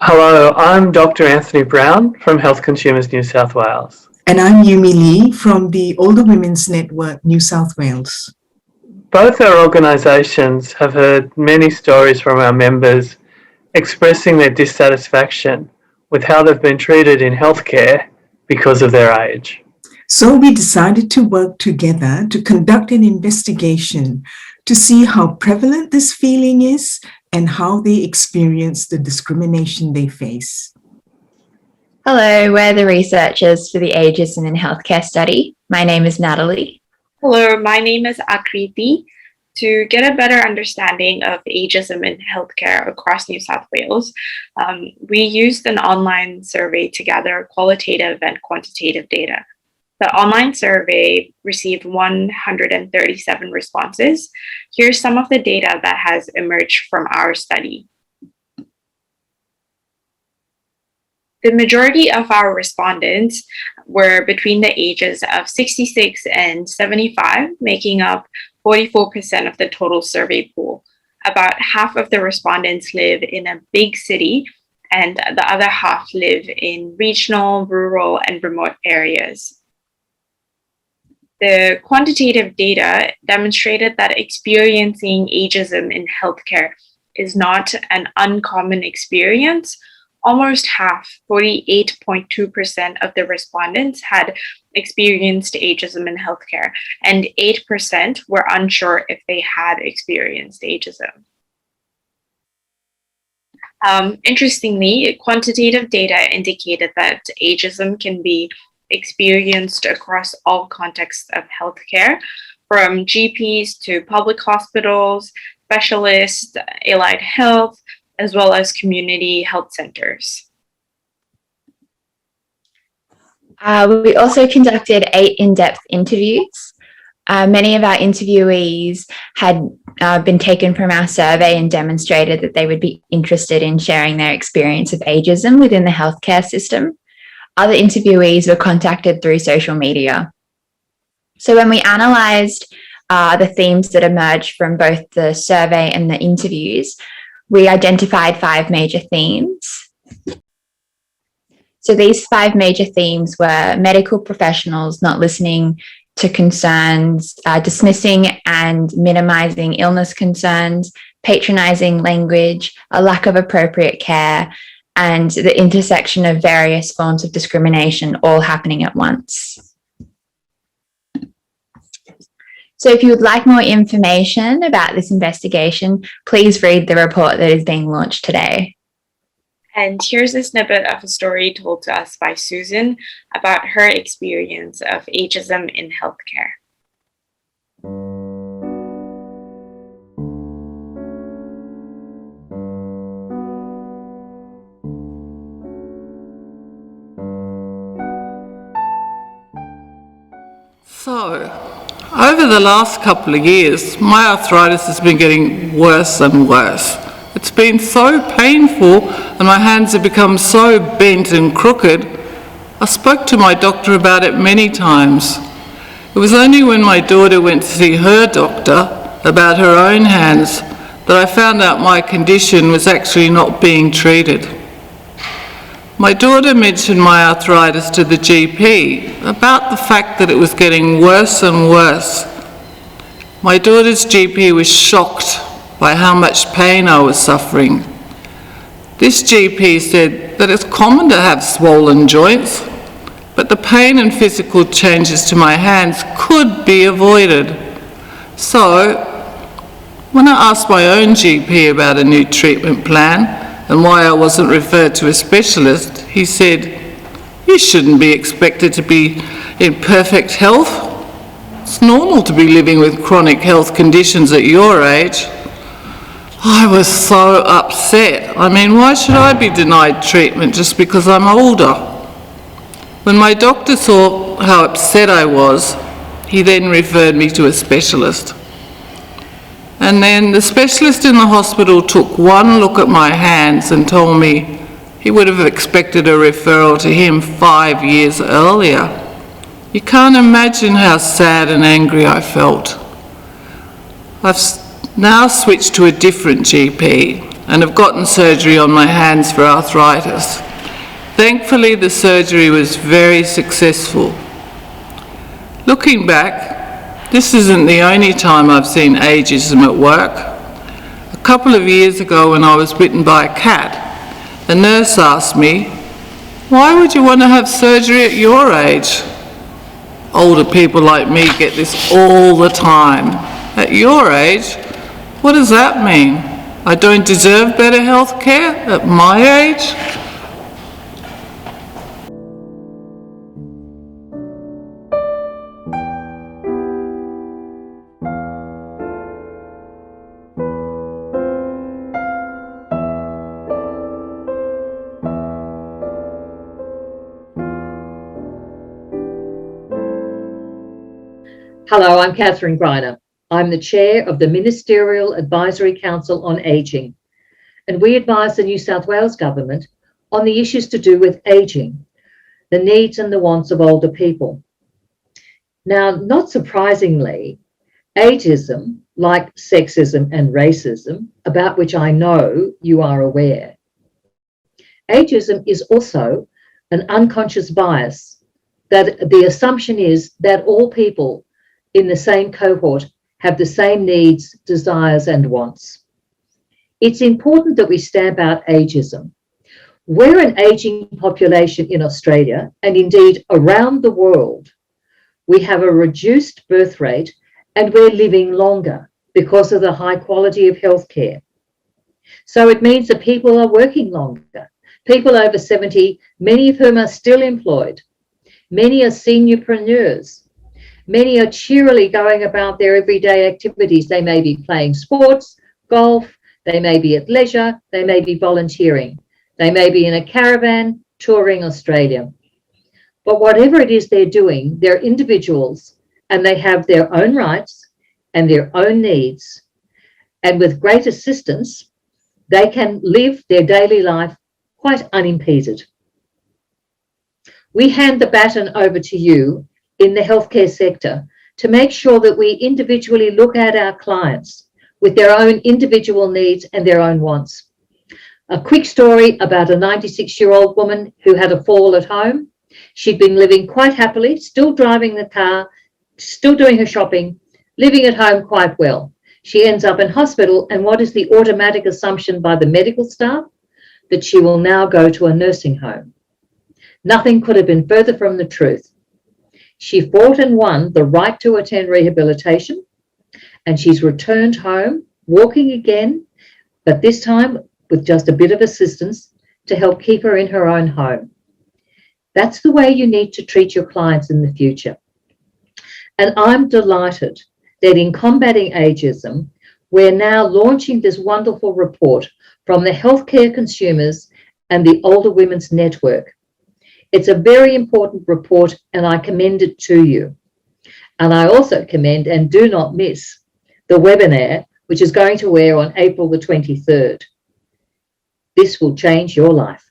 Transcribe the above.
Hello, I'm Dr. Anthony Brown from Health Consumers New South Wales. And I'm Yumi Lee from the Older Women's Network, New South Wales. Both our organisations have heard many stories from our members expressing their dissatisfaction with how they've been treated in healthcare because of their age. So we decided to work together to conduct an investigation to see how prevalent this feeling is and how they experience the discrimination they face. Hello, we're the researchers for the Ageism in Healthcare study. My name is Natalie. Hello, my name is Akriti. To get a better understanding of ageism in healthcare across New South Wales, we used an online survey to gather qualitative and quantitative data. The online survey received 137 responses. Here's some of the data that has emerged from our study. The majority of our respondents were between the ages of 66 and 75, making up 44% of the total survey pool. About half of the respondents live in a big city, and the other half live in regional, rural, and remote areas. The quantitative data demonstrated that experiencing ageism in healthcare is not an uncommon experience. Almost half, 48.2% of the respondents had experienced ageism in healthcare, and 8% were unsure if they had experienced ageism. Interestingly, quantitative data indicated that ageism can be experienced across all contexts of healthcare, from GPs to public hospitals, specialists, allied health, as well as community health centers. We also conducted 8 in-depth interviews. Many of our interviewees had been taken from our survey and demonstrated that they would be interested in sharing their experience of ageism within the healthcare system. Other interviewees were contacted through social media. So when we analysed the themes that emerged from both the survey and the interviews, we identified 5 major themes. So these 5 major themes were medical professionals not listening to concerns, dismissing and minimizing illness concerns, patronizing language, a lack of appropriate care, and the intersection of various forms of discrimination all happening at once. So if you would like more information about this investigation, please read the report that is being launched today. And here's a snippet of a story told to us by Susan about her experience of ageism in healthcare. So, over the last couple of years, my arthritis has been getting worse and worse. It's been so painful and my hands have become so bent and crooked. I spoke to my doctor about it many times. It was only when my daughter went to see her doctor about her own hands that I found out my condition was actually not being treated. My daughter mentioned my arthritis to the GP about the fact that it was getting worse and worse. My daughter's GP was shocked by how much pain I was suffering. This GP said that it's common to have swollen joints, but the pain and physical changes to my hands could be avoided. So, when I asked my own GP about a new treatment plan and why I wasn't referred to a specialist, he said, "You shouldn't be expected to be in perfect health. It's normal to be living with chronic health conditions at your age." I was so upset. I mean, why should I be denied treatment just because I'm older? When my doctor saw how upset I was, he then referred me to a specialist. And then the specialist in the hospital took one look at my hands and told me he would have expected a referral to him 5 years earlier. You can't imagine how sad and angry I felt. I've now switched to a different GP, and have gotten surgery on my hands for arthritis. Thankfully, the surgery was very successful. Looking back, this isn't the only time I've seen ageism at work. A couple of years ago, when I was bitten by a cat, the nurse asked me, "Why would you want to have surgery at your age?" Older people like me get this all the time. At your age? What does that mean? I don't deserve better health care at my age? Hello, I'm Catherine Greiner. I'm the chair of the Ministerial Advisory Council on Ageing, and we advise the New South Wales government on the issues to do with ageing, the needs and the wants of older people. Now, not surprisingly, ageism, like sexism and racism, about which I know you are aware, ageism is also an unconscious bias that the assumption is that all people in the same cohort have the same needs, desires, and wants. It's important that we stamp out ageism. We're an aging population in Australia, and indeed around the world. We have a reduced birth rate, and we're living longer because of the high quality of healthcare. So it means that people are working longer. People over 70, many of whom are still employed. Many are seniorpreneurs. Many are cheerily going about their everyday activities. They may be playing sports, golf, they may be at leisure, they may be volunteering. They may be in a caravan touring Australia. But whatever it is they're doing, they're individuals and they have their own rights and their own needs. And with great assistance, they can live their daily life quite unimpeded. We hand the baton over to you in the healthcare sector to make sure that we individually look at our clients with their own individual needs and their own wants. A quick story about a 96-year-old woman who had a fall at home. She'd been living quite happily, still driving the car, still doing her shopping, living at home quite well. She ends up in hospital, and what is the automatic assumption by the medical staff? That she will now go to a nursing home. Nothing could have been further from the truth. She fought and won the right to attend rehabilitation, and she's returned home, walking again, but this time with just a bit of assistance to help keep her in her own home. That's the way you need to treat your clients in the future. And I'm delighted that in combating ageism, we're now launching this wonderful report from the Healthcare Consumers and the Older Women's Network. It's a very important report, and I commend it to you. And I also commend, and do not miss, the webinar, which is going to air on April the 23rd. This will change your life.